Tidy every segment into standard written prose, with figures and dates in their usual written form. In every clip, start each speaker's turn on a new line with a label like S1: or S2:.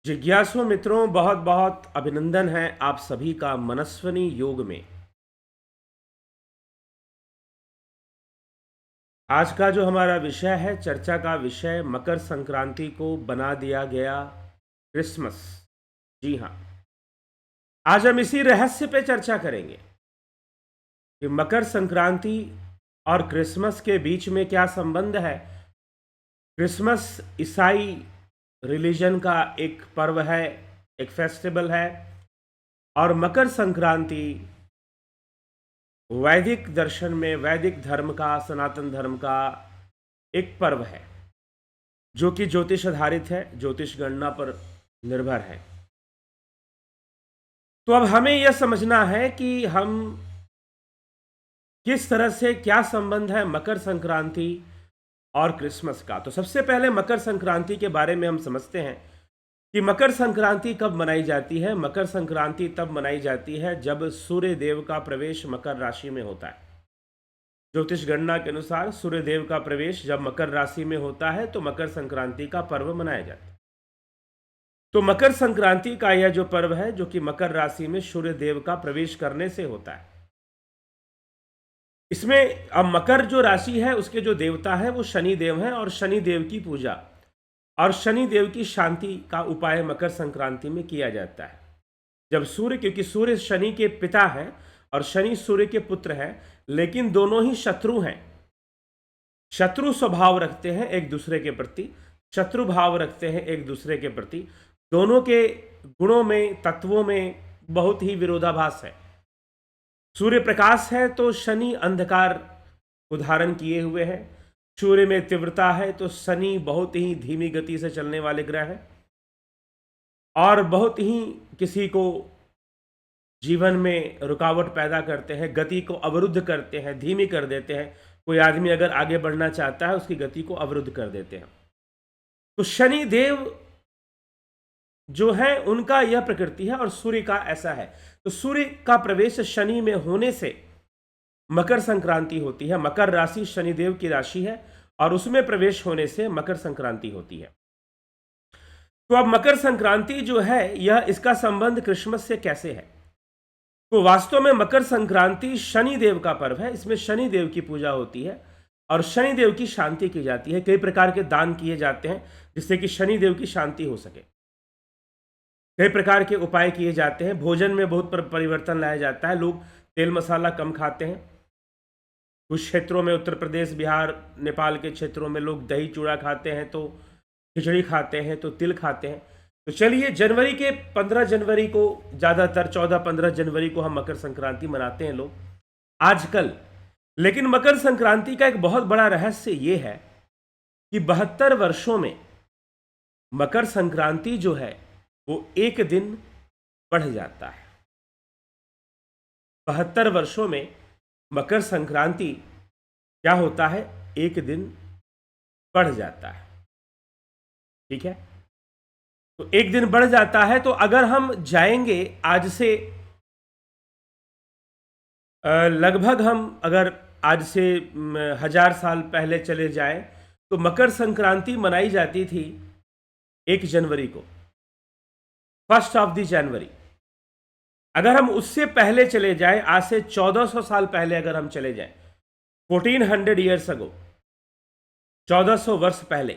S1: जिज्ञासु मित्रों, बहुत बहुत अभिनंदन है आप सभी का मनस्विनी योग में। आज का जो हमारा विषय है, चर्चा का विषय, मकर संक्रांति को बना दिया गया क्रिसमस। जी हाँ, आज हम इसी रहस्य पे चर्चा करेंगे कि मकर संक्रांति और क्रिसमस के बीच में क्या संबंध है। क्रिसमस ईसाई रिलीजन का एक पर्व है, एक फेस्टिवल है, और मकर संक्रांति वैदिक दर्शन में, वैदिक धर्म का, सनातन धर्म का एक पर्व है जो कि ज्योतिष आधारित है, ज्योतिष गणना पर निर्भर है। तो अब हमें यह समझना है कि हम किस तरह से, क्या संबंध है मकर संक्रांति और क्रिसमस का। तो सबसे पहले मकर संक्रांति के बारे में हम समझते हैं कि मकर संक्रांति कब मनाई जाती है। मकर संक्रांति तब मनाई जाती है जब सूर्य देव का प्रवेश मकर राशि में होता है। ज्योतिष गणना के अनुसार सूर्य देव का प्रवेश जब मकर राशि में होता है तो मकर संक्रांति का पर्व मनाया जाता है। तो मकर संक्रांति का यह जो पर्व है, जो कि मकर राशि में सूर्य देव का प्रवेश करने से होता है, इसमें अब मकर जो राशि है उसके जो देवता है वो शनि देव हैं, और शनि देव की पूजा और शनि देव की शांति का उपाय मकर संक्रांति में किया जाता है। जब सूर्य, क्योंकि सूर्य शनि के पिता हैं और शनि सूर्य के पुत्र हैं, लेकिन दोनों ही शत्रु हैं, शत्रु स्वभाव रखते हैं एक दूसरे के प्रति, शत्रु भाव रखते हैं एक दूसरे के प्रति। दोनों के गुणों में, तत्वों में बहुत ही विरोधाभास है। सूर्य प्रकाश है तो शनि अंधकार को धारण किए हुए है। सूर्य में तीव्रता है तो शनि बहुत ही धीमी गति से चलने वाले ग्रह है, और बहुत ही किसी को जीवन में रुकावट पैदा करते हैं, गति को अवरुद्ध करते हैं, धीमी कर देते हैं। कोई आदमी अगर आगे बढ़ना चाहता है उसकी गति को अवरुद्ध कर देते हैं। तो शनि देव जो है उनका यह प्रकृति है और सूर्य का ऐसा है। तो सूर्य का प्रवेश शनि में होने से मकर संक्रांति होती है। मकर राशि शनिदेव की राशि है और उसमें प्रवेश होने से मकर संक्रांति होती है। तो अब मकर संक्रांति जो है, यह, इसका संबंध क्रिसमस से कैसे है। तो वास्तव में मकर संक्रांति शनि देव का पर्व है। इसमें शनि देव की पूजा होती है और शनि देव की शांति की जाती है। कई प्रकार के दान किए जाते हैं जिससे कि शनि देव की शांति हो सके। कई प्रकार के उपाय किए जाते हैं। भोजन में बहुत परिवर्तन लाया जाता है। लोग तेल मसाला कम खाते हैं। कुछ क्षेत्रों में, उत्तर प्रदेश, बिहार, नेपाल के क्षेत्रों में लोग दही चूड़ा खाते हैं, तो खिचड़ी खाते हैं, तो तिल खाते हैं। तो चलिए, जनवरी के 15 जनवरी को, ज़्यादातर 14-15 जनवरी को हम मकर संक्रांति मनाते हैं लोग आजकल। लेकिन मकर संक्रांति का एक बहुत बड़ा रहस्य ये है कि 72 वर्षों में मकर संक्रांति जो है वो एक दिन बढ़ जाता है। 72 वर्षों में मकर संक्रांति क्या होता है, एक दिन बढ़ जाता है। ठीक है, तो एक दिन बढ़ जाता है। तो अगर हम जाएंगे आज से, लगभग हम अगर आज से 1000 साल पहले चले जाएं, तो मकर संक्रांति मनाई जाती थी 1 जनवरी को, 1 ऑफ द जनवरी। अगर हम उससे पहले चले जाएं, आज से 1400 साल पहले अगर हम चले जाएं, 1400 ईयर्स अगो, 1400 वर्ष पहले,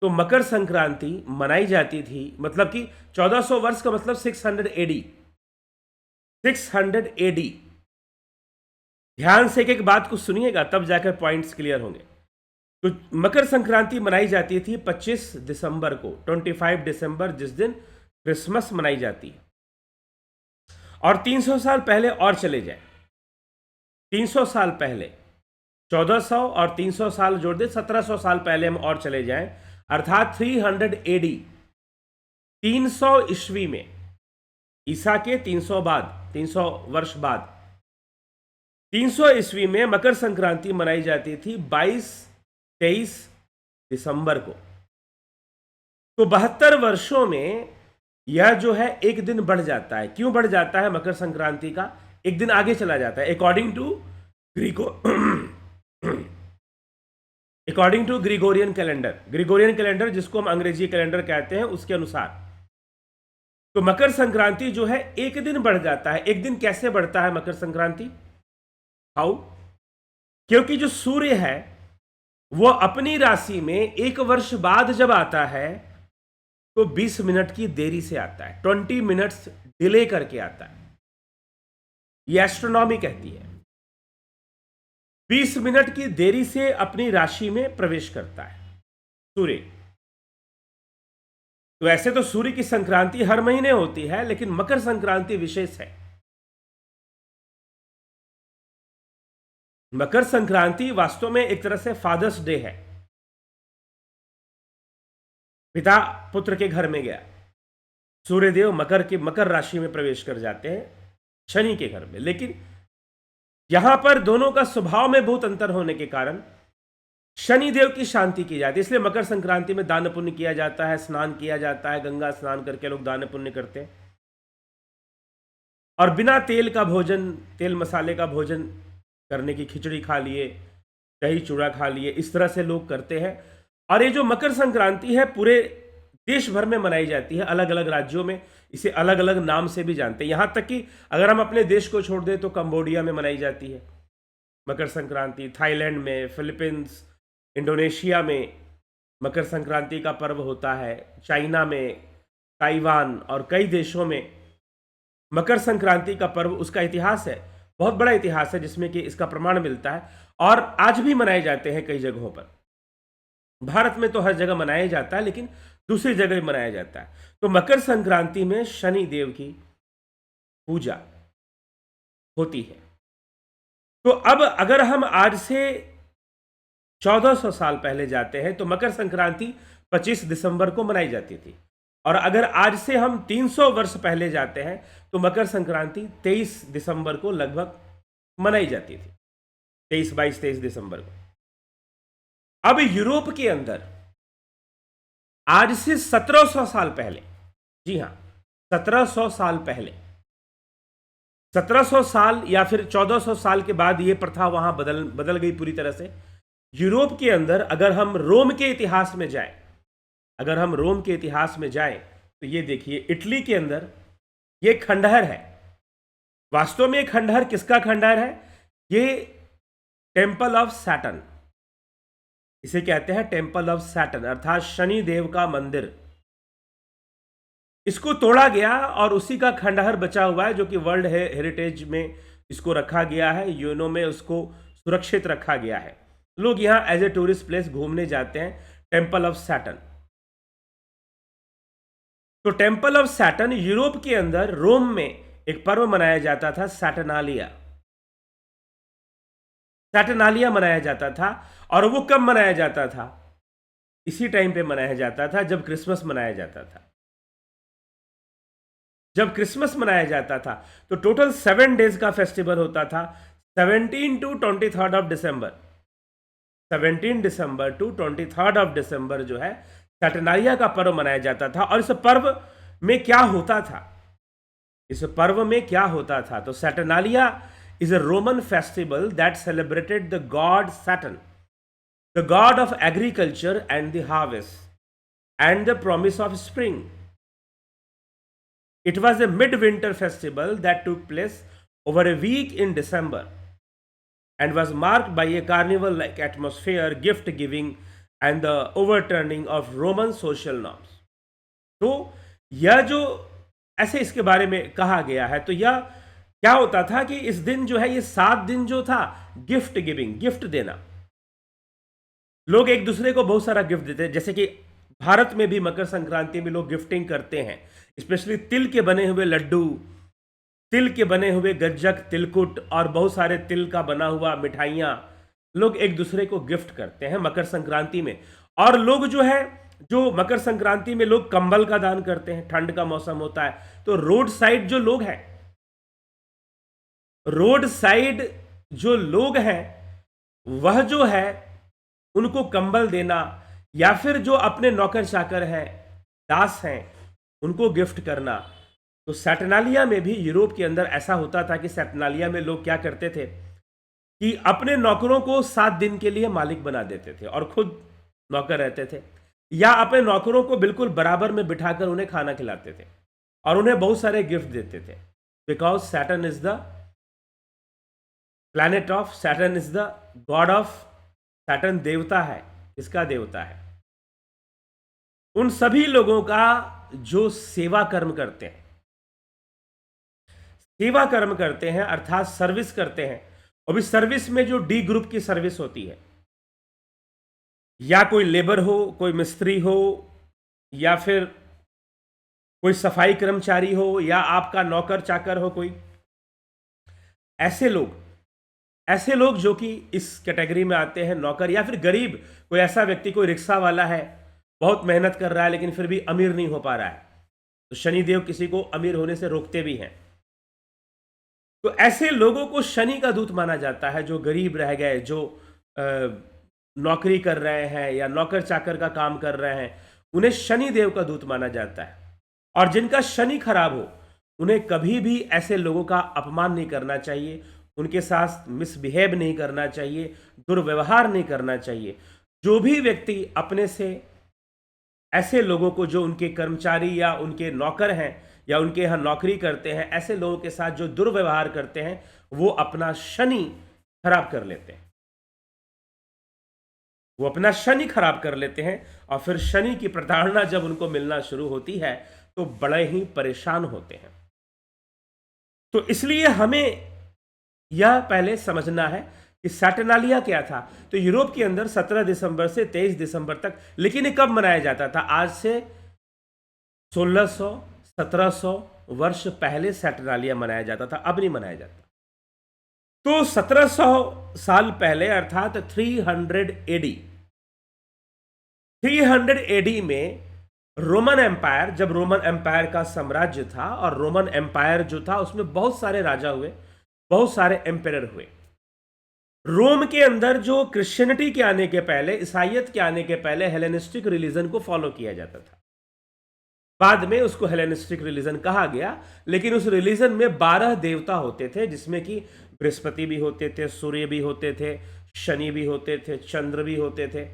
S1: तो मकर संक्रांति मनाई जाती थी। मतलब कि 1400 वर्ष का मतलब 600 एडी, 600 एडी। ध्यान से एक एक बात को सुनिएगा, तब जाकर पॉइंट्स क्लियर होंगे। तो मकर संक्रांति मनाई जाती थी 25 दिसंबर को, 25 दिसंबर, जिस दिन क्रिसमस मनाई जाती है। और 300 साल पहले और चले जाए, 300 साल पहले, 1400 और 300 साल जोड़ दे, 1700 साल पहले हम और चले जाएं, अर्थात 300 एडी, 300 ईस्वी में, ईसा के 300 बाद, 300 वर्ष बाद, 300 ईस्वी में मकर संक्रांति मनाई जाती थी 22-23 दिसंबर को। तो 72 वर्षों में यह जो है एक दिन बढ़ जाता है। क्यों बढ़ जाता है? मकर संक्रांति का एक दिन आगे चला जाता है according to Gregorian calendar. Gregorian calendar जिसको हम अंग्रेजी कैलेंडर कहते हैं, उसके अनुसार तो मकर संक्रांति जो है एक दिन बढ़ जाता है। एक दिन कैसे बढ़ता है मकर संक्रांति? हाउ? क्योंकि जो सूर्य है वो अपनी राशि में एक वर्ष बाद जब आता है तो 20 मिनट की देरी से आता है, 20 मिनट्स डिले करके आता है। ये एस्ट्रोनॉमी कहती है 20 मिनट की देरी से अपनी राशि में प्रवेश करता है सूर्य। तो ऐसे तो सूर्य की संक्रांति हर महीने होती है, लेकिन मकर संक्रांति विशेष है। मकर संक्रांति वास्तव में एक तरह से फादर्स डे है। पिता पुत्र के घर में गया, सूर्यदेव मकर राशि में प्रवेश कर जाते हैं शनि के घर में। लेकिन यहां पर दोनों का स्वभाव में बहुत अंतर होने के कारण शनिदेव की शांति की जाती है। इसलिए मकर संक्रांति में दान पुण्य किया जाता है, स्नान किया जाता है, गंगा स्नान करके लोग दान पुण्य करते हैं और बिना तेल का भोजन, तेल मसाले का भोजन करने की, खिचड़ी खा लिए, दही चूड़ा खा लिए, इस तरह से लोग करते हैं। और ये जो मकर संक्रांति है पूरे देश भर में मनाई जाती है। अलग अलग राज्यों में इसे अलग अलग नाम से भी जानते हैं। यहां तक कि अगर हम अपने देश को छोड़ दें तो कंबोडिया में मनाई जाती है मकर संक्रांति, थाईलैंड में, फिलीपींस, इंडोनेशिया में मकर संक्रांति का पर्व होता है, चाइना में, ताइवान और कई देशों में मकर संक्रांति का पर्व, उसका इतिहास है, बहुत बड़ा इतिहास है जिसमें कि इसका प्रमाण मिलता है और आज भी मनाए जाते हैं कई जगहों पर। भारत में तो हर जगह मनाया जाता है, लेकिन दूसरी जगह भी मनाया जाता है। तो मकर संक्रांति में शनि देव की पूजा होती है। तो अब अगर हम आज से 1400 साल पहले जाते हैं तो मकर संक्रांति 25 दिसंबर को मनाई जाती थी, और अगर आज से हम 300 वर्ष पहले जाते हैं तो मकर संक्रांति 23 दिसंबर को लगभग मनाई जाती थी, 23 दिसंबर को। अब यूरोप के अंदर आज से 1700 साल पहले, जी हां 1700 साल पहले, 1700 साल या फिर 1400 साल के बाद यह प्रथा वहां बदल गई पूरी तरह से। यूरोप के अंदर अगर हम रोम के इतिहास में जाएं, अगर हम रोम के इतिहास में जाएं तो ये देखिए इटली के अंदर ये खंडहर है। वास्तव में खंडहर किसका खंडहर है? ये टेम्पल ऑफ सैटर्न, इसे कहते हैं टेम्पल ऑफ सैटर्न, अर्थात शनि देव का मंदिर। इसको तोड़ा गया और उसी का खंडहर बचा हुआ है, जो कि वर्ल्ड हेरिटेज में इसको रखा गया है, यूनेस्को में उसको सुरक्षित रखा गया है। लोग यहां एज ए टूरिस्ट प्लेस घूमने जाते हैं, टेम्पल ऑफ सैटर्न। तो टेम्पल ऑफ सैटर्न यूरोप के अंदर रोम में एक पर्व मनाया जाता था, सैटर्नालिया। सैटर्नालिया मनाया जाता था, और वो कब मनाया जाता था? इसी टाइम पे मनाया जाता था जब क्रिसमस मनाया जाता था। जब क्रिसमस मनाया जाता था तो टोटल 7 डेज का फेस्टिवल होता था, 17 to 23 of December. 17 December to 23 of December जो है सैटर्नालिया का पर्व मनाया जाता था। और इस पर्व में क्या होता था? इस पर्व में क्या होता था? तो सैटर्नालिया is a Roman festival that celebrated the god Saturn, the god of agriculture and the harvest, and the promise of spring. It was a midwinter festival that took place over a week in December and was marked by a carnival-like atmosphere, gift giving, and the overturning of Roman social norms. तो यह जो ऐसे इसके बारे में कहा गया है, तो यह क्या होता था कि इस दिन जो है, ये 7 दिन जो था गिफ्ट गिविंग, गिफ्ट देना। लोग एक दूसरे को बहुत सारा गिफ्ट देते हैं। जैसे कि भारत में भी मकर संक्रांति में लोग गिफ्टिंग करते हैं, स्पेशली तिल के बने हुए लड्डू, तिल के बने हुए गज्जक, तिलकुट और बहुत सारे तिल का बना हुआ मिठाइयाँ लोग एक दूसरे को गिफ्ट करते हैं मकर संक्रांति में। और लोग जो है, जो मकर संक्रांति में लोग कंबल का दान करते हैं, ठंड का मौसम होता है तो रोड साइड जो लोग हैं, रोड साइड जो लोग हैं वह जो है उनको कंबल देना, या फिर जो अपने नौकर चाकर हैं, दास हैं, उनको गिफ्ट करना। तो सैटर्नालिया में भी यूरोप के अंदर ऐसा होता था कि सैटर्नालिया में लोग क्या करते थे कि अपने नौकरों को 7 दिन के लिए मालिक बना देते थे और खुद नौकर रहते थे, या अपने नौकरों को बिल्कुल बराबर में बिठाकर उन्हें खाना खिलाते थे। और उन्हें बहुत सारे गिफ्ट देते थे, because Saturn is the planet of, Saturn is the god of, Saturn देवता है। इसका देवता है। उन सभी लोगों का जो सेवा कर्म करते हैं, सेवा कर्म करते हैं अर्थात सर्विस करते हैं, और भी सर्विस में जो डी ग्रुप की सर्विस होती है, या कोई लेबर हो, कोई मिस्त्री हो, या फिर कोई सफाई कर्मचारी हो, या आपका नौकर चाकर हो कोई, ऐसे लोग जो कि इस कैटेगरी में आते हैं, नौकर, या फिर गरीब, कोई ऐसा व्यक्ति, कोई रिक्शा वाला है, बहुत मेहनत कर रहा है लेकिन फिर भी अमीर नहीं हो पा रहा है, तो शनिदेव किसी को अमीर होने से रोकते भी हैं। तो ऐसे लोगों को शनि का दूत माना जाता है, जो गरीब रह गए, जो नौकरी कर रहे हैं या नौकर चाकर का काम कर रहे हैं, उन्हें शनि देव का दूत माना जाता है। और जिनका शनि खराब हो, उन्हें कभी भी ऐसे लोगों का अपमान नहीं करना चाहिए, उनके साथ मिसबिहेव नहीं करना चाहिए, दुर्व्यवहार नहीं करना चाहिए। जो भी व्यक्ति अपने से ऐसे लोगों को, जो उनके कर्मचारी या उनके नौकर हैं या उनके यहाँ नौकरी करते हैं, ऐसे लोगों के साथ जो दुर्व्यवहार करते हैं, वो अपना शनि खराब कर लेते हैं, वो अपना शनि खराब कर लेते हैं। और फिर शनि की प्रताड़ना जब उनको मिलना शुरू होती है तो बड़े ही परेशान होते हैं। तो इसलिए हमें यह पहले समझना है कि सैटर्नालिया क्या था। तो यूरोप के अंदर 17 दिसंबर से 23 दिसंबर तक, लेकिन ये कब मनाया जाता था? आज से 1600-1700 वर्ष पहले सैटर्नालिया मनाया जाता था, अब नहीं मनाया जाता। तो 1700 साल पहले अर्थात 300 एडी में रोमन एम्पायर, जब रोमन एम्पायर का साम्राज्य था, और रोमन एम्पायर जो था उसमें बहुत सारे राजा हुए, बहुत सारे एम्पायर हुए। रोम के अंदर जो क्रिश्चियनिटी के आने के पहले, ईसाइयत के आने के पहले हेलेनिस्टिक रिलीजन को फॉलो किया जाता था। बाद में उसको हेलेनिस्टिक रिलीजन कहा गया, लेकिन उस रिलीजन में 12 देवता होते थे, जिसमें कि बृहस्पति भी होते थे, सूर्य भी होते थे, शनि भी होते थे, चंद्र भी होते थे,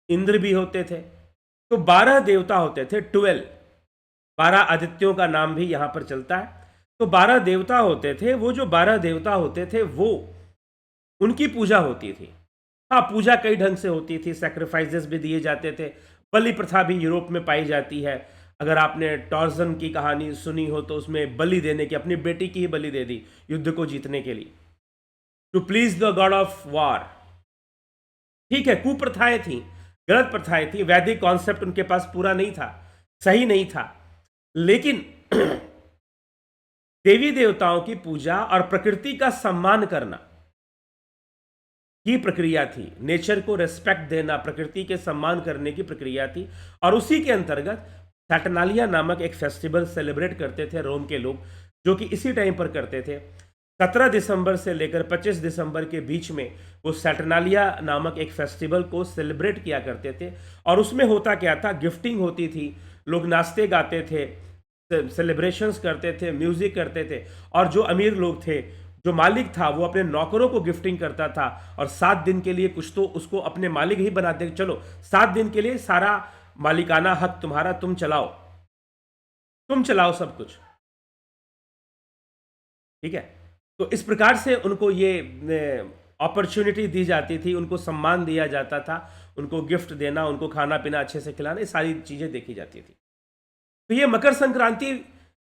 S1: इंद्र भी होते थे। तो 12 देवता होते थे, 12 आदित्यों का नाम भी यहां पर चलता है। तो 12 देवता होते थे। वो जो 12 देवता होते थे, वो उनकी पूजा होती थी। हाँ, पूजा कई ढंग से होती थी, सैक्रिफाइसेस भी दिए जाते थे, बलि प्रथा भी यूरोप में पाई जाती है। अगर आपने टॉर्जन की कहानी सुनी हो तो उसमें बलि देने की, अपनी बेटी की ही बलि दे दी युद्ध को जीतने के लिए, to please the god of war. ठीक है, कुप्रथाएं थी, गलत प्रथाएं थी, वैदिक कॉन्सेप्ट उनके पास पूरा नहीं था, सही नहीं था। लेकिन देवी देवताओं की पूजा और प्रकृति का सम्मान करना की प्रक्रिया थी, नेचर को रेस्पेक्ट देना, प्रकृति के सम्मान करने की प्रक्रिया थी। और उसी के अंतर्गत सैटर्नालिया नामक एक फेस्टिवल सेलिब्रेट करते थे रोम के लोग, जो कि इसी टाइम पर करते थे। 17 दिसंबर से लेकर 25 दिसंबर के बीच में वो सैटर्नालिया नामक एक फेस्टिवल को सेलिब्रेट किया करते थे। और उसमें होता क्या था? गिफ्टिंग होती थी, लोग नाचते गाते थे, सेलिब्रेशंस करते थे, म्यूजिक करते थे। और जो अमीर लोग थे, जो मालिक था, वो अपने नौकरों को गिफ्टिंग करता था। और 7 दिन के लिए कुछ तो उसको अपने मालिक ही बना दे, चलो 7 दिन के लिए सारा मालिकाना हक तुम्हारा, तुम चलाओ सब कुछ। ठीक है, तो इस प्रकार से उनको ये अपॉर्चुनिटी दी जाती थी, उनको सम्मान दिया जाता था, उनको गिफ्ट देना, उनको खाना पीना अच्छे से खिलाना, ये सारी चीजें देखी जाती थी। तो ये मकर संक्रांति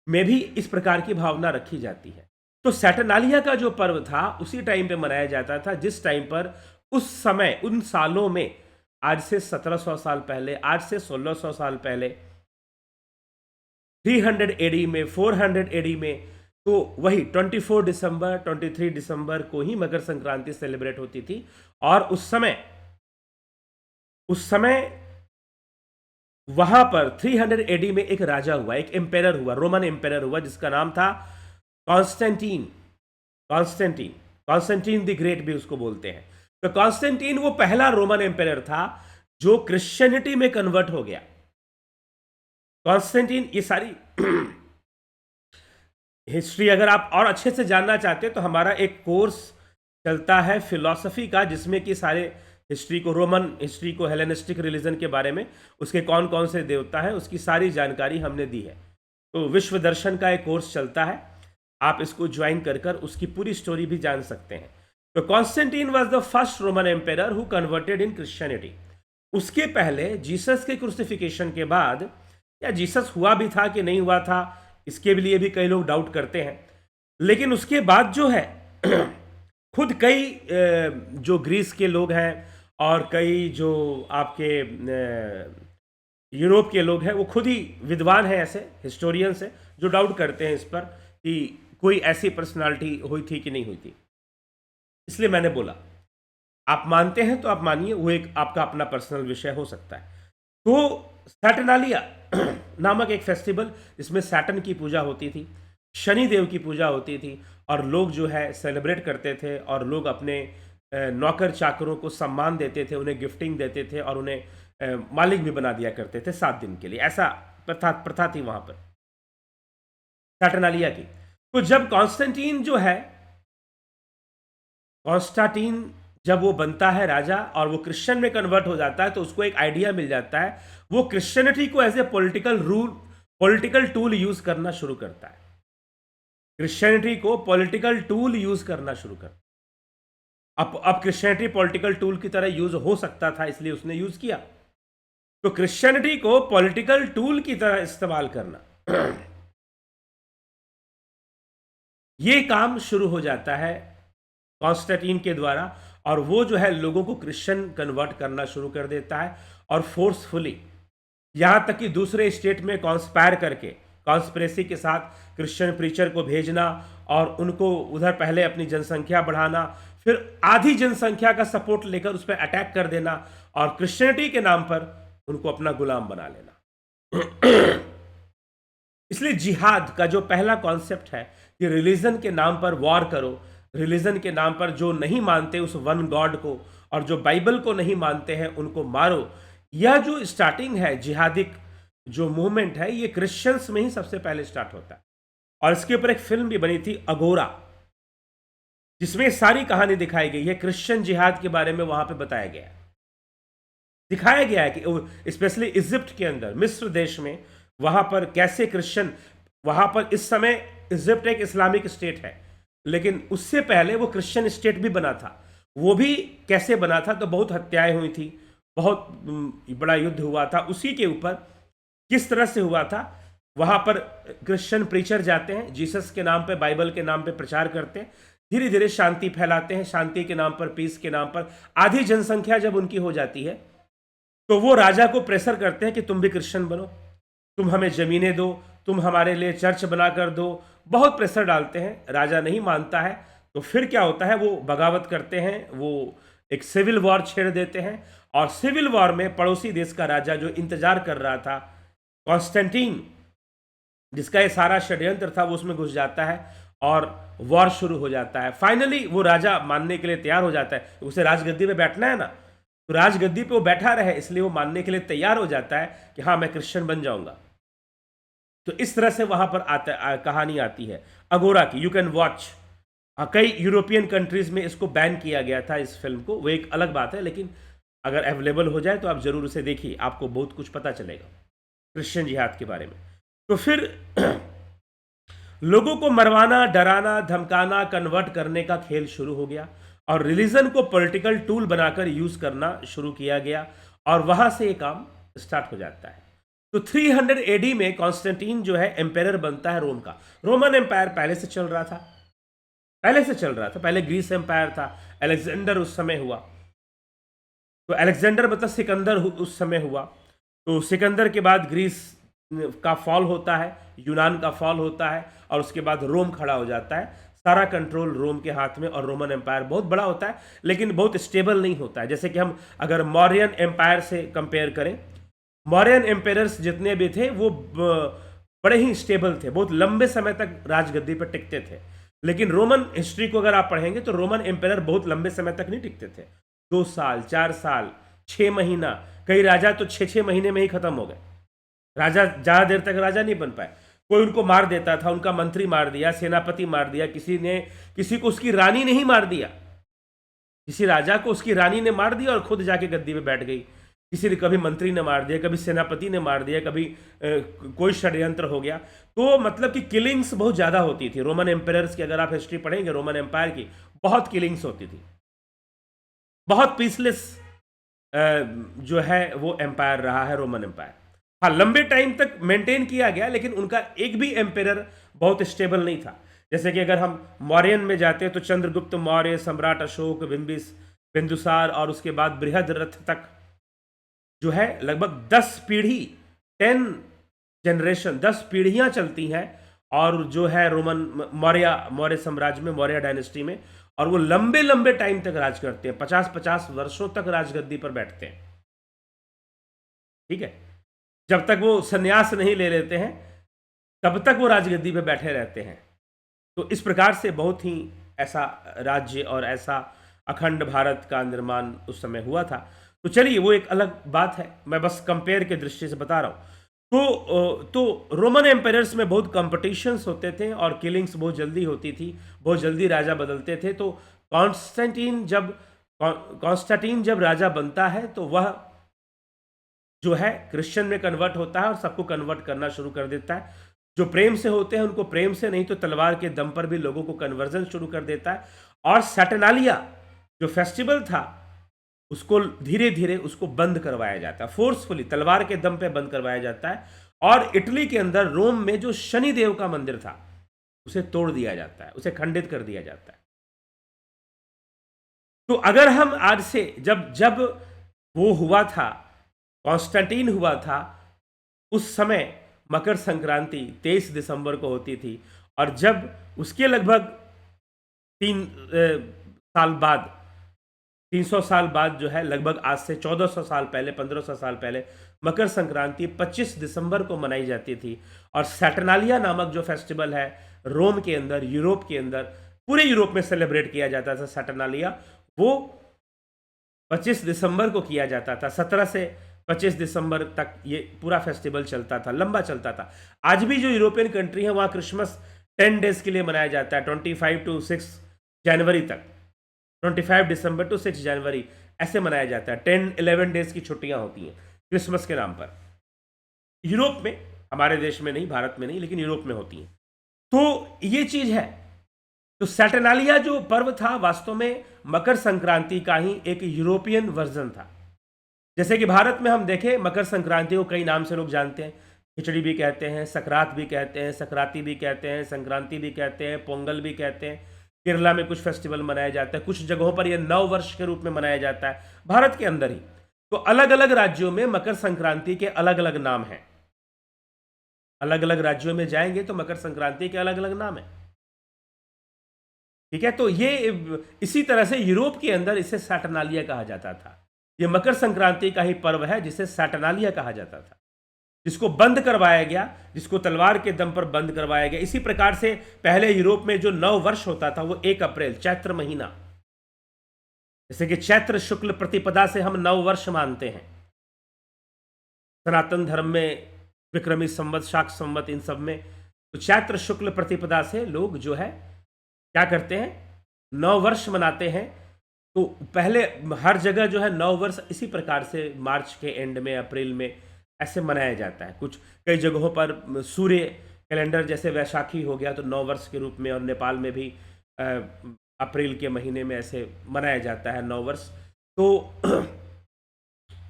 S1: में भी इस प्रकार की भावना रखी जाती है। तो सैटर्नालिया का जो पर्व था उसी टाइम पे मनाया जाता था, जिस टाइम पर उस समय, उन सालों में, आज से 1700 साल पहले, आज से 1600 साल पहले, 300 एडी में, 400 एडी में, तो वही 24 दिसंबर, 23 दिसंबर को ही मकर संक्रांति सेलिब्रेट होती थी। और उस समय वहां पर 300 एडी में एक राजा हुआ, एक एम्पेरर हुआ, रोमन एम्पेरर हुआ, जिसका नाम था कॉन्स्टेंटीन द ग्रेट भी उसको बोलते हैं। तो कॉन्स्टेंटीन वो पहला रोमन एम्पेरर था जो क्रिश्चियनिटी में कन्वर्ट हो गया। कॉन्स्टेंटीन, ये सारी हिस्ट्री अगर आप और अच्छे से जानना चाहते हैं तो हमारा एक कोर्स चलता है फिलॉसफी का, जिसमें कि सारे हिस्ट्री को, रोमन हिस्ट्री को, हेलेनिस्टिक रिलीजन के बारे में, उसके कौन कौन से देवता हैं, उसकी सारी जानकारी हमने दी है। तो विश्व दर्शन का एक कोर्स चलता है, आप इसको ज्वाइन कर कर उसकी पूरी स्टोरी भी जान सकते हैं। तो Constantine was the first Roman emperor who converted in Christianity. उसके पहले जीसस के क्रूसिफिकेशन के बाद, या जीसस हुआ भी था कि नहीं हुआ था, इसके लिए भी कई लोग डाउट करते हैं, लेकिन उसके बाद जो है खुद कई जो ग्रीस के लोग हैं और कई जो आपके यूरोप के लोग हैं, वो खुद ही विद्वान हैं, ऐसे हिस्टोरियंस हैं जो डाउट करते हैं इस पर कि कोई ऐसी पर्सनालिटी हुई थी कि नहीं हुई थी। इसलिए मैंने बोला आप मानते हैं तो आप मानिए, वो एक आपका अपना पर्सनल विषय हो सकता है। तो सैटर्नालिया नामक एक फेस्टिवल, जिसमें सैटर्न की पूजा होती थी, शनि देव की पूजा होती थी, और लोग जो है सेलिब्रेट करते थे, और लोग अपने नौकर चाकरों को सम्मान देते थे, उन्हें गिफ्टिंग देते थे, और उन्हें मालिक भी बना दिया करते थे 7 दिन के लिए। ऐसा प्रथा थी वहां पर सैटर्नालिया की। तो जब कॉन्स्टेंटाइन जब वो बनता है राजा और वो क्रिश्चियन में कन्वर्ट हो जाता है, तो उसको एक आइडिया मिल जाता है, वो क्रिश्चियनिटी को as a political tool use करना शुरू करता है। क्रिश्चियनिटी को पॉलिटिकल टूल यूज करना शुरू करता है। अब क्रिश्चियनिटी पॉलिटिकल टूल की तरह यूज हो सकता था, इसलिए उसने यूज किया। तो क्रिश्चियनिटी को पॉलिटिकल टूल की तरह इस्तेमाल करना, ये काम शुरू हो जाता है कॉन्स्टेंटीन के द्वारा, और वो जो है लोगों को क्रिश्चियन कन्वर्ट करना शुरू कर देता है, और फोर्सफुली, यहां तक कि दूसरे स्टेट में कॉन्स्पायर करके, कॉन्स्पिरेसी के साथ क्रिश्चियन प्रीचर को भेजना, और उनको उधर पहले अपनी जनसंख्या बढ़ाना, फिर आधी जनसंख्या का सपोर्ट लेकर उस पर अटैक कर देना, और क्रिश्चियनिटी के नाम पर उनको अपना गुलाम बना लेना। इसलिए जिहाद का जो पहला कॉन्सेप्ट है कि रिलीजन के नाम पर वॉर करो, रिलीजन के नाम पर जो नहीं मानते उस वन गॉड को, और जो बाइबल को नहीं मानते हैं उनको मारो, यह जो स्टार्टिंग है जिहादिक जो मूवमेंट है, ये क्रिश्चियंस में ही सबसे पहले स्टार्ट होता है। और इसके ऊपर एक फिल्म भी बनी थी अगोरा, जिसमें सारी कहानी दिखाई गई है, क्रिश्चियन जिहाद के बारे में वहां पे बताया गया है, दिखाया गया है कि स्पेशली इजिप्ट के अंदर, मिस्र देश में, वहां पर कैसे क्रिश्चियन, वहां पर इस समय इजिप्ट एक इस्लामिक स्टेट है, लेकिन उससे पहले वो क्रिश्चियन स्टेट भी बना था। वो भी कैसे बना था, तो बहुत हत्याएं हुई थी, बहुत बड़ा युद्ध हुआ था, उसी के ऊपर किस तरह से हुआ था। वहां पर क्रिश्चियन प्रीचर जाते हैं, जीसस के नाम पे, बाइबल के नाम पे प्रचार करते हैं, धीरे धीरे शांति फैलाते हैं, शांति के नाम पर, पीस के नाम पर। आधी जनसंख्या जब उनकी हो जाती है, तो वो राजा को प्रेशर करते हैं कि तुम भी क्रिश्चियन बनो, तुम हमें जमीनें दो, तुम हमारे लिए चर्च बनाकर दो, बहुत प्रेशर डालते हैं। राजा नहीं मानता है, तो फिर क्या होता है, वो बगावत करते हैं, वो एक सिविल वॉर छेड़ देते हैं, और सिविल वॉर में पड़ोसी देश का राजा जो इंतजार कर रहा था, कॉन्स्टेंटीन, जिसका ये सारा षड्यंत्र था, वो उसमें घुस जाता है और वॉर शुरू हो जाता है। फाइनली वो राजा मानने के लिए तैयार हो जाता है, उसे राजगद्दी पे बैठना है ना, तो राजगद्दी पे वो बैठा रहे, इसलिए वो मानने के लिए तैयार हो जाता है कि हाँ मैं क्रिश्चियन बन जाऊंगा। तो इस तरह से वहां पर कहानी आती है अगोरा की, यू कैन वॉच। कई यूरोपियन कंट्रीज में इसको बैन किया गया था, इस फिल्म को, वो एक अलग बात है, लेकिन अगर अवेलेबल हो जाए तो आप जरूर उसे देखिए, आपको बहुत कुछ पता चलेगा क्रिश्चियन जिहाद के बारे में। तो फिर लोगों को मरवाना, डराना, धमकाना, कन्वर्ट करने का खेल शुरू हो गया, और रिलीजन को पॉलिटिकल टूल बनाकर यूज करना शुरू किया गया, और वहां से ये काम स्टार्ट हो जाता है। तो 300 एडी में कॉन्स्टेंटीन जो है एम्पायर बनता है रोम का। रोमन एम्पायर पहले से चल रहा था, पहले ग्रीस एम्पायर था, अलेक्जेंडर उस समय हुआ, तो अलेक्जेंडर मतलब सिकंदर उस समय हुआ। तो सिकंदर के बाद ग्रीस का फॉल होता है, यूनान का फॉल होता है, और उसके बाद रोम खड़ा हो जाता है। सारा कंट्रोल रोम के हाथ में, और रोमन एम्पायर बहुत बड़ा होता है, लेकिन बहुत स्टेबल नहीं होता है। जैसे कि हम अगर मौर्यन एम्पायर से कंपेयर करें, मौर्यन एम्पायर्स जितने भी थे वो बड़े ही स्टेबल थे, बहुत लंबे समय तक राजगद्दी पर टिकते थे। लेकिन रोमन हिस्ट्री को अगर आप पढ़ेंगे तो रोमन एम्पायर बहुत लंबे समय तक नहीं टिकते थे, 2 साल, 4 साल, 6 महीना, कई राजा तो 6-6 महीने में ही खत्म हो गए। राजा ज़्यादा देर तक राजा नहीं बन पाए, कोई उनको मार देता था, उनका मंत्री मार दिया, सेनापति मार दिया, किसी को उसकी रानी नहीं मार दिया, किसी राजा को उसकी रानी ने मार दिया और खुद जाके गद्दी पे बैठ गई। किसी ने कभी मंत्री ने मार दिया, कभी सेनापति ने मार दिया, कभी कोई षड्यंत्र हो गया। तो मतलब कि किलिंग्स बहुत ज़्यादा होती थी। रोमन एम्पायर्स की अगर आप हिस्ट्री पढ़ेंगे रोमन एम्पायर की, बहुत किलिंग्स होती थी, बहुत पीसलेस जो है वो एम्पायर रहा है रोमन एम्पायर। हाँ, लंबे टाइम तक मेंटेन किया गया, लेकिन उनका एक भी एम्पायर बहुत स्टेबल नहीं था। जैसे कि अगर हम मौर्यन में जाते हैं तो चंद्रगुप्त मौर्य, सम्राट अशोक, बिंदुसार और उसके बाद बृहद्रथ तक जो है लगभग 10 पीढ़ी, 10 जनरेशन, 10 पीढ़ियां चलती हैं। और जो है रोमन मौर्य साम्राज्य में, मौर्य डायनेस्टी में, और वो लंबे लंबे टाइम तक राज करते हैं, 50-50 वर्षों तक राजगद्दी पर बैठते हैं। ठीक है, जब तक वो संन्यास नहीं ले लेते हैं तब तक वो राजगद्दी पे बैठे रहते हैं। तो इस प्रकार से बहुत ही ऐसा राज्य और ऐसा अखंड भारत का निर्माण उस समय हुआ था। तो चलिए वो एक अलग बात है, मैं बस कंपेयर के दृष्टि से बता रहा हूँ। तो रोमन एम्पायर्स में बहुत कॉम्पिटिशन्स होते थे और किलिंग्स बहुत जल्दी होती थी, बहुत जल्दी राजा बदलते थे। तो कॉन्स्टेंटीन जब राजा बनता है तो वह जो है क्रिश्चियन में कन्वर्ट होता है और सबको कन्वर्ट करना शुरू कर देता है। जो प्रेम से होते हैं उनको प्रेम से, नहीं तो तलवार के दम पर भी लोगों को कन्वर्जन शुरू कर देता है। और सैटर्नालिया जो फेस्टिवल था उसको धीरे धीरे उसको बंद करवाया जाता है, फोर्सफुली तलवार के दम पे बंद करवाया जाता है। और इटली के अंदर रोम में जो शनिदेव का मंदिर था उसे तोड़ दिया जाता है, उसे खंडित कर दिया जाता है। तो अगर हम आज से जब जब वो हुआ था, कॉन्स्टेंटीन हुआ था, उस समय मकर संक्रांति 23 दिसंबर को होती थी। और जब उसके लगभग 300 साल बाद, 300 साल बाद जो है, लगभग आज से 1400 साल पहले, 1500 साल पहले मकर संक्रांति 25 दिसंबर को मनाई जाती थी। और सैटर्नालिया नामक जो फेस्टिवल है रोम के अंदर, यूरोप के अंदर, पूरे यूरोप में सेलिब्रेट किया जाता था सैटर्नालिया, वो 25 दिसंबर को किया जाता था। 17 से 25 दिसंबर तक ये पूरा फेस्टिवल चलता था, लंबा चलता था। आज भी जो यूरोपियन कंट्री है वहाँ क्रिसमस 10 डेज के लिए मनाया जाता है, 25 टू 6 जनवरी तक, 25 दिसंबर टू 6 जनवरी ऐसे मनाया जाता है। 10-11 डेज की छुट्टियां होती हैं क्रिसमस के नाम पर, यूरोप में, हमारे देश में नहीं, भारत में नहीं, लेकिन यूरोप में होती हैं। तो ये चीज है। तो सैटर्नालिया जो पर्व था वास्तव में मकर संक्रांति का ही एक यूरोपियन वर्जन था। जैसे कि भारत में हम देखें मकर संक्रांति को कई नाम से लोग जानते हैं, खिचड़ी भी कहते हैं, सकरात भी कहते हैं, सक्रांति भी कहते हैं, संक्रांति भी कहते हैं, पोंगल भी कहते हैं। केरला में कुछ फेस्टिवल मनाया जाता है, कुछ जगहों पर यह नव वर्ष के रूप में मनाया जाता है, भारत के अंदर ही। तो अलग अलग राज्यों में मकर संक्रांति के अलग अलग नाम हैं। अलग अलग राज्यों में जाएंगे तो मकर संक्रांति के अलग अलग नाम हैं। ठीक है, तो ये इसी तरह से यूरोप के अंदर इसे सैटर्नालिया कहा जाता था। ये मकर संक्रांति का ही पर्व है जिसे सैटर्नालिया कहा जाता था, जिसको बंद करवाया गया, जिसको तलवार के दम पर बंद करवाया गया। इसी प्रकार से पहले यूरोप में जो नव वर्ष होता था वो 1 अप्रैल, चैत्र महीना, जैसे कि चैत्र शुक्ल प्रतिपदा से हम नव वर्ष मानते हैं। सनातन धर्म में विक्रमी संवत, शाक संवत, इन सब में तो चैत्र शुक्ल प्रतिपदा से लोग जो है क्या करते हैं, नव वर्ष मनाते हैं। तो पहले हर जगह जो है नव वर्ष इसी प्रकार से मार्च के एंड में, अप्रैल में ऐसे मनाया जाता है। कुछ कई जगहों पर सूर्य कैलेंडर जैसे वैशाखी हो गया तो नव वर्ष के रूप में, और नेपाल में भी अप्रैल के महीने में ऐसे मनाया जाता है नव वर्ष। तो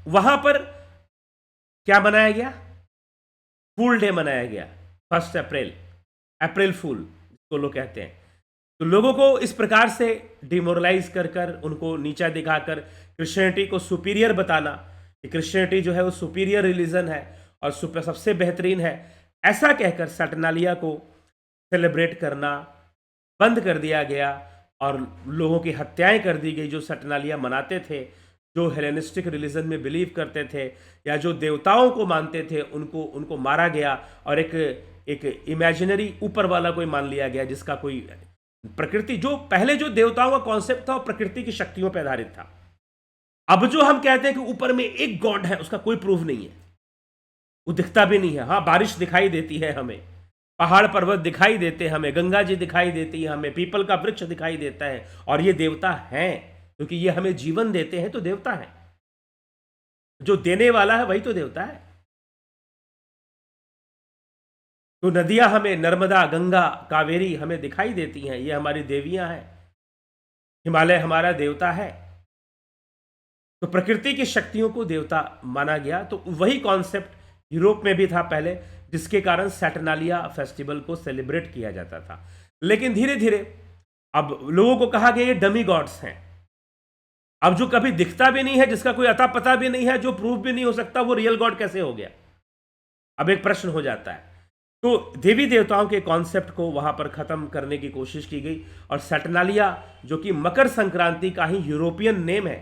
S1: वहां पर क्या मनाया गया, फूल डे मनाया गया, 1 अप्रैल, अप्रैल फूल जिसको लोग कहते हैं। तो लोगों को इस प्रकार से डिमोरलाइज कर कर, उनको नीचा दिखाकर, क्रिश्चियनिटी को सुपीरियर बताना कि क्रिश्चियनिटी जो है वो सुपीरियर रिलीजन है और सबसे बेहतरीन है, ऐसा कहकर सैटर्नालिया को सेलिब्रेट करना बंद कर दिया गया और लोगों की हत्याएं कर दी गई। जो सैटर्नालिया मनाते थे, जो हेलेनिस्टिक रिलीजन में बिलीव करते थे या जो देवताओं को मानते थे, उनको मारा गया और एक इमेजिनरी ऊपर वाला कोई मान लिया गया, जिसका कोई प्रकृति, जो पहले जो देवताओं का कॉन्सेप्ट था वो प्रकृति की शक्तियों पर आधारित था। अब जो हम कहते हैं कि ऊपर में एक गॉड है, उसका कोई प्रूफ नहीं है, वो दिखता भी नहीं है। हाँ, बारिश दिखाई देती है हमें, पहाड़ पर्वत दिखाई देते हैं हमें, गंगा जी दिखाई देती है हमें, पीपल का वृक्ष दिखाई देता है, और ये देवता हैं क्योंकि ये हमें जीवन देते हैं, तो देवता हैं। जो देने वाला है वही तो देवता है। तो नदियां हमें नर्मदा, गंगा, कावेरी हमें दिखाई देती हैं, ये हमारी देवियां हैं। हिमालय हमारा देवता है। तो प्रकृति की शक्तियों को देवता माना गया। तो वही कॉन्सेप्ट यूरोप में भी था पहले, जिसके कारण सैटर्नालिया फेस्टिवल को सेलिब्रेट किया जाता था। लेकिन धीरे धीरे अब लोगों को कहा गया ये डमी गॉड्स हैं। अब जो कभी दिखता भी नहीं है, जिसका कोई अता पता भी नहीं है, जो प्रूफ भी नहीं हो सकता, वो रियल गॉड कैसे हो गया? अब एक प्रश्न हो जाता है। तो देवी देवताओं के कॉन्सेप्ट को वहां पर खत्म करने की कोशिश की गई, और सैटर्नालिया जो कि मकर संक्रांति का ही यूरोपियन नेम है,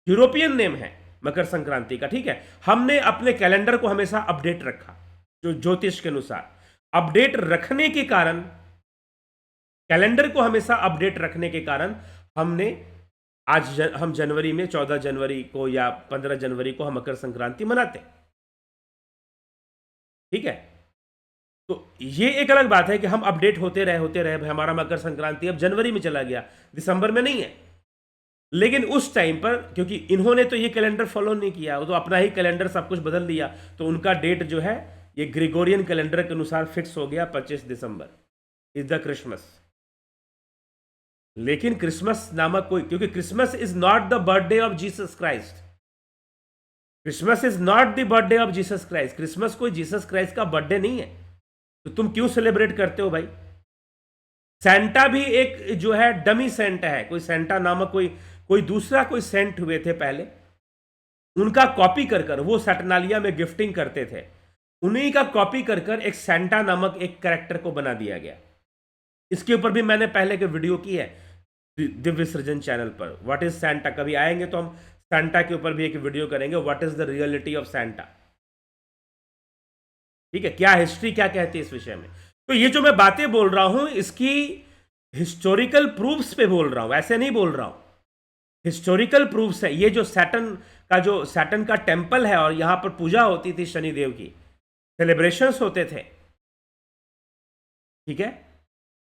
S1: यूरोपियन नेम है मकर संक्रांति का, ठीक है। हमने अपने कैलेंडर को हमेशा अपडेट रखा, जो ज्योतिष के अनुसार अपडेट रखने के कारण, कैलेंडर को हमेशा अपडेट रखने के कारण हमने आज हम जनवरी में 14 जनवरी को या 15 जनवरी को हम मकर संक्रांति मनाते, ठीक है। तो ये एक अलग बात है कि हम अपडेट होते रहे हमारा मकर संक्रांति अब जनवरी में चला गया, दिसंबर में नहीं है। लेकिन उस टाइम पर, क्योंकि इन्होंने तो ये कैलेंडर फॉलो नहीं किया, वो तो अपना ही कैलेंडर सब कुछ बदल दिया, तो उनका डेट जो है ये ग्रेगोरियन कैलेंडर के अनुसार फिक्स हो गया 25 दिसंबर इज द क्रिसमस। लेकिन क्रिसमस नामक कोई, क्योंकि Christmas is not the birthday of Jesus Christ, Christmas is not the birthday of Jesus Christ, Christmas कोई जीसस क्राइस्ट का बर्थडे नहीं है। तो तुम क्यों सेलिब्रेट करते हो भाई? सेंटा भी एक जो है डमी सेंटा है, कोई सेंटा नामक कोई दूसरा कोई सेंट हुए थे पहले, उनका कॉपी कर वो सैटर्नालिया में गिफ्टिंग करते थे, उन्हीं का कॉपी कर एक सेंटा नामक एक कैरेक्टर को बना दिया गया। इसके ऊपर भी मैंने पहले के वीडियो की है दिव्य सृजन चैनल पर, व्हाट इज सेंटा। कभी आएंगे तो हम सेंटा के ऊपर भी एक वीडियो करेंगे, what is the reality of Santa, ठीक है, क्या हिस्ट्री क्या कहती है इस विषय में। तो ये जो मैं बातें बोल रहा हूं, इसकी हिस्टोरिकल प्रूफ्स पे बोल रहा हूं, ऐसे नहीं बोल रहा हूं, हिस्टोरिकल प्रूफ्स है। ये जो सैटर्न का टेम्पल है और यहां पर पूजा होती थी शनिदेव की, सेलिब्रेशंस होते थे, ठीक है।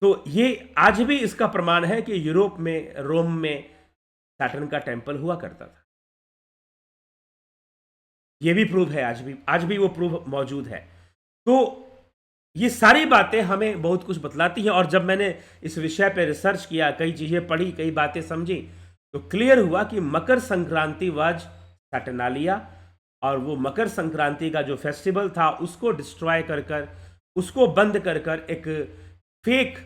S1: तो ये आज भी इसका प्रमाण है कि यूरोप में, रोम में सैटर्न का टेम्पल हुआ करता था। ये भी प्रूफ है, आज भी वो प्रूफ मौजूद है। तो ये सारी बातें हमें बहुत कुछ बतलाती हैं। और जब मैंने इस विषय पे रिसर्च किया, कई चीजें पढ़ी, कई बातें समझी, तो क्लियर हुआ कि मकर संक्रांति वाज सैटर्नालिया, और वो मकर संक्रांति का जो फेस्टिवल था उसको डिस्ट्रॉय कर उसको बंद कर एक फेक,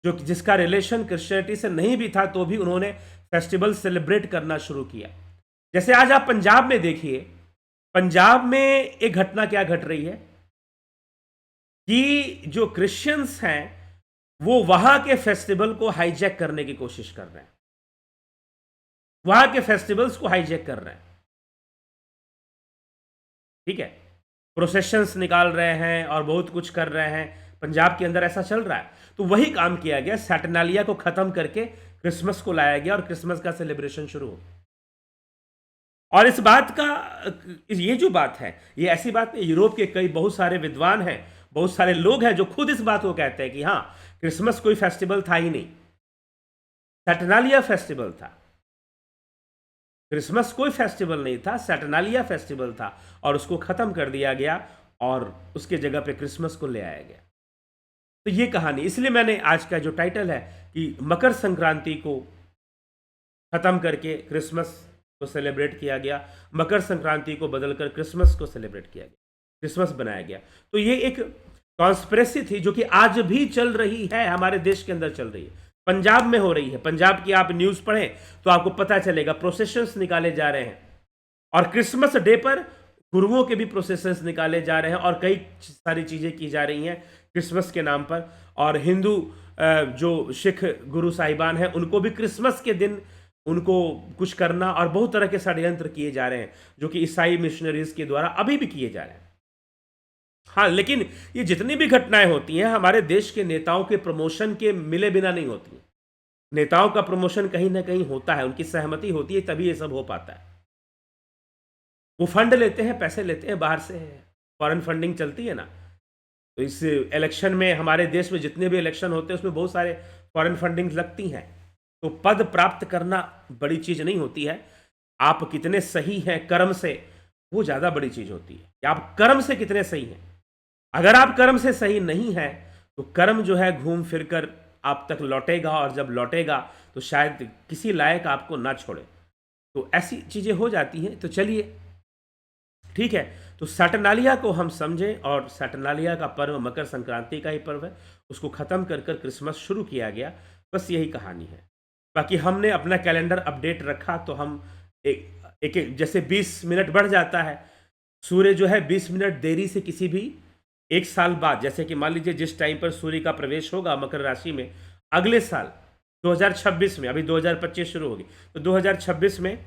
S1: जो जिसका रिलेशन क्रिश्चियनिटी से नहीं भी था, तो भी उन्होंने फेस्टिवल सेलिब्रेट करना शुरू किया। जैसे आज आप पंजाब में देखिए, पंजाब में एक घटना क्या घट रही है कि जो क्रिश्चियंस हैं वो वहां के फेस्टिवल को हाईजैक करने की कोशिश कर रहे हैं, वहां के फेस्टिवल्स को हाईजैक कर रहे हैं, ठीक है। प्रोसेशंस निकाल रहे हैं और बहुत कुछ कर रहे हैं, पंजाब के अंदर ऐसा चल रहा है। तो वही काम किया गया, सैटर्नालिया को खत्म करके क्रिसमस को लाया गया और क्रिसमस का सेलिब्रेशन शुरू हो। और इस बात का, ये जो बात है, ये ऐसी बात नहीं, यूरोप के कई बहुत सारे विद्वान हैं, बहुत सारे लोग हैं जो खुद इस बात को कहते हैं कि हाँ, क्रिसमस कोई फेस्टिवल था ही नहीं, सैटर्नालिया फेस्टिवल था। क्रिसमस कोई फेस्टिवल नहीं था, सैटर्नालिया फेस्टिवल था, और उसको खत्म कर दिया गया और उसके जगह पे क्रिसमस को ले आया गया। तो ये कहानी, इसलिए मैंने आज का जो टाइटल है कि मकर संक्रांति को खत्म करके क्रिसमस को सेलिब्रेट किया गया, मकर संक्रांति को बदलकर क्रिसमस को सेलिब्रेट किया गया, क्रिसमस बनाया गया। तो ये एक कॉन्स्पिरेसी थी जो कि आज भी चल रही है, हमारे देश के अंदर चल रही है, पंजाब में हो रही है। पंजाब की आप न्यूज़ पढ़ें तो आपको पता चलेगा, प्रोसेशंस निकाले जा रहे हैं, और क्रिसमस डे पर गुरुओं के भी प्रोसेशंस निकाले जा रहे हैं, और कई सारी चीज़ें की जा रही हैं क्रिसमस के नाम पर। और हिंदू जो सिख गुरु साहिबान हैं, उनको भी क्रिसमस के दिन उनको कुछ करना, और बहुत तरह के षड्यंत्र किए जा रहे हैं जो कि ईसाई मिशनरीज के द्वारा अभी भी किए जा रहे हैं। हाँ, लेकिन ये जितनी भी घटनाएं होती हैं हमारे देश के नेताओं के प्रमोशन के मिले बिना नहीं होती। नेताओं का प्रमोशन कहीं ना कहीं होता है, उनकी सहमति होती है, तभी ये सब हो पाता है। वो फंड लेते हैं, पैसे लेते हैं बाहर से, फॉरेन फंडिंग चलती है ना। तो इस इलेक्शन में, हमारे देश में जितने भी इलेक्शन होते हैं उसमें बहुत सारे फॉरेन फंडिंग लगती हैं। तो पद प्राप्त करना बड़ी चीज नहीं होती है, आप कितने सही हैं कर्म से, वो ज़्यादा बड़ी चीज़ होती है कि आप कर्म से कितने सही हैं। अगर आप कर्म से सही नहीं हैं तो कर्म जो है घूम फिर कर आप तक लौटेगा, और जब लौटेगा तो शायद किसी लायक आपको ना छोड़े। तो ऐसी चीज़ें हो जाती हैं। तो चलिए ठीक है, तो सैटर्नालिया को हम समझें, और सैटर्नालिया का पर्व मकर संक्रांति का ही पर्व है, उसको ख़त्म कर कर क्रिसमस शुरू किया गया। बस यही कहानी है। बाकी हमने अपना कैलेंडर अपडेट रखा तो हम एक जैसे 20 मिनट बढ़ जाता है, सूर्य जो है 20 मिनट देरी से किसी भी एक साल बाद, जैसे कि मान लीजिए जिस टाइम पर सूर्य का प्रवेश होगा मकर राशि में अगले साल 2026 में, अभी 2025 शुरू होगी, तो 2026 में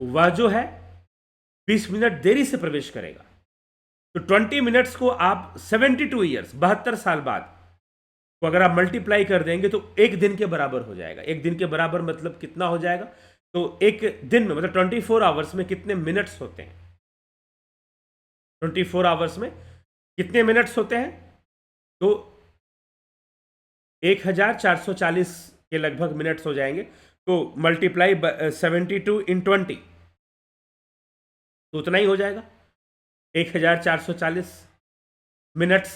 S1: वह जो है 20 मिनट देरी से प्रवेश करेगा। तो 20 मिनट्स को आप 72 ईयर्स 72 साल बाद को अगर आप मल्टीप्लाई कर देंगे तो एक दिन के बराबर हो जाएगा। एक दिन के बराबर मतलब कितना हो जाएगा, तो एक दिन में मतलब 24 आवर्स में कितने मिनट्स होते हैं, 24 आवर्स में कितने मिनट्स होते हैं, तो 1440 के लगभग मिनट्स हो जाएंगे। तो मल्टीप्लाई 72 इन 20 तो उतना ही हो जाएगा 1440 मिनट्स,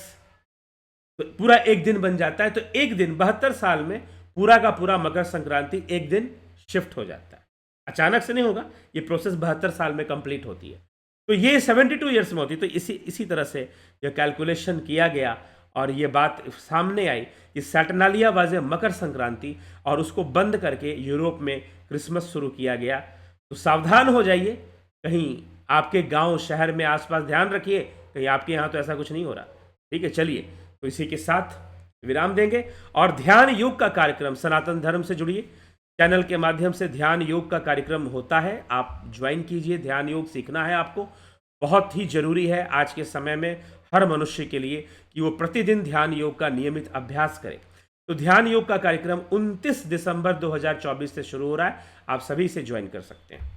S1: तो पूरा एक दिन बन जाता है। तो एक दिन 72 साल में पूरा का पूरा मकर संक्रांति एक दिन शिफ्ट हो जाता है। अचानक से नहीं होगा, ये प्रोसेस 72 साल में कंप्लीट होती है। तो ये 72 ईयर्स में होती है। तो इसी तरह से यह कैलकुलेशन किया गया और ये बात सामने आई कि सैटर्नालिया वाज ए मकर संक्रांति, और उसको बंद करके यूरोप में क्रिसमस शुरू किया गया। तो सावधान हो जाइए, कहीं आपके गांव शहर में आसपास ध्यान रखिए, कहीं आपके यहाँ तो ऐसा कुछ नहीं हो रहा। ठीक है, चलिए तो इसी के साथ विराम देंगे। और ध्यान योग का कार्यक्रम, सनातन धर्म से जुड़िए, चैनल के माध्यम से ध्यान योग का कार्यक्रम होता है, आप ज्वाइन कीजिए। ध्यान योग सीखना है आपको, बहुत ही जरूरी है आज के समय में हर मनुष्य के लिए कि वो प्रतिदिन ध्यान योग का नियमित अभ्यास करे। तो ध्यान योग का कार्यक्रम 29 दिसंबर 2024 से शुरू हो रहा है, आप सभी इसे ज्वाइन कर सकते हैं।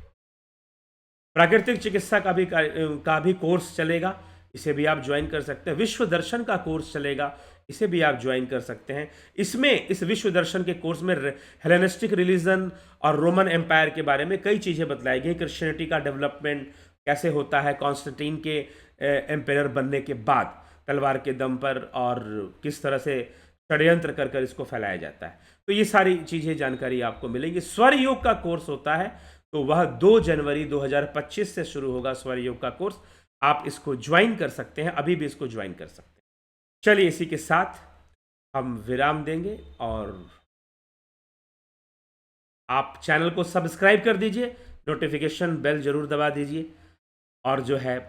S1: प्राकृतिक चिकित्सा का भी कोर्स चलेगा, इसे भी आप ज्वाइन कर सकते हैं। विश्व दर्शन का कोर्स चलेगा, इसे भी आप ज्वाइन कर सकते हैं। इसमें इस विश्व दर्शन के कोर्स में हेलेनिस्टिक रिलीजन और रोमन एम्पायर के बारे में कई चीज़ें बताई गई। क्रिश्चियनिटी का डेवलपमेंट कैसे होता है कॉन्स्टेंटाइन के एम्पायर बनने के बाद तलवार के दम पर, और किस तरह से षड्यंत्र कर कर इसको फैलाया जाता है। तो ये सारी चीज़ें जानकारी आपको मिलेंगी। स्वर योग का कोर्स होता है, तो वह 2 जनवरी 2025 से शुरू होगा स्वर योग का कोर्स। आप इसको ज्वाइन कर सकते हैं, अभी भी इसको ज्वाइन कर सकते हैं। चलिए इसी के साथ हम विराम देंगे, और आप चैनल को सब्सक्राइब कर दीजिए, नोटिफिकेशन बेल जरूर दबा दीजिए, और जो है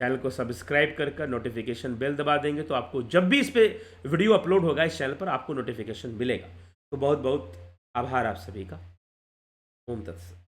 S1: चैनल को सब्सक्राइब कर नोटिफिकेशन बेल दबा देंगे तो आपको जब भी इस पे वीडियो अपलोड होगा इस चैनल पर आपको नोटिफिकेशन मिलेगा। तो बहुत बहुत आभार आप सभी का। ओम तत्सत।